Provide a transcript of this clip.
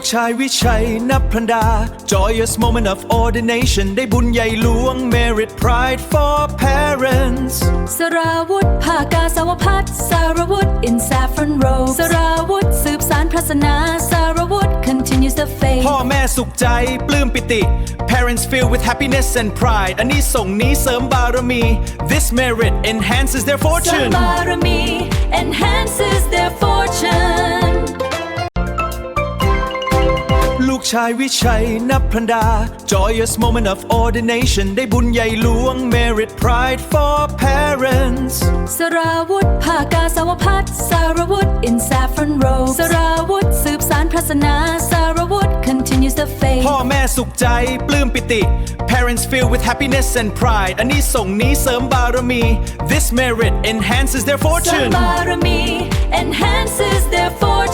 กชายวิชัยนับพลันดา Joyous moment of ordination ได้บุญใหญ่หลวง Merit pride for parents สราวุธภากาสาวพัฒน์สารวุธ in saffron robe สราวุธสืบสานพระศาสนาสารวุธ continues the faith พ่อแม่สุขใจปลื้มปิติ Parents filled with happiness and pride อันนี้ส่งนี้เสริมบารมี This merit enhances their เสริม fortune บารมี enhances their fortune ลูกชายวิชัยนับพลันดา Joyous moment of ordination ได้บุญใหญ่หลวง Merit pride for parents สราวุธภากาสาวพัฒน์สารวุธ in saffron robe สราวุธสืบสานพระศาสนาสารวุธ continues the faith พ่อแม่สุขใจปลื้มปิติ Parents filled with happiness and pride อันนี้ส่งนี้เสริมบารมี This merit enhances their เสริม fortune บารมี enhances their fortune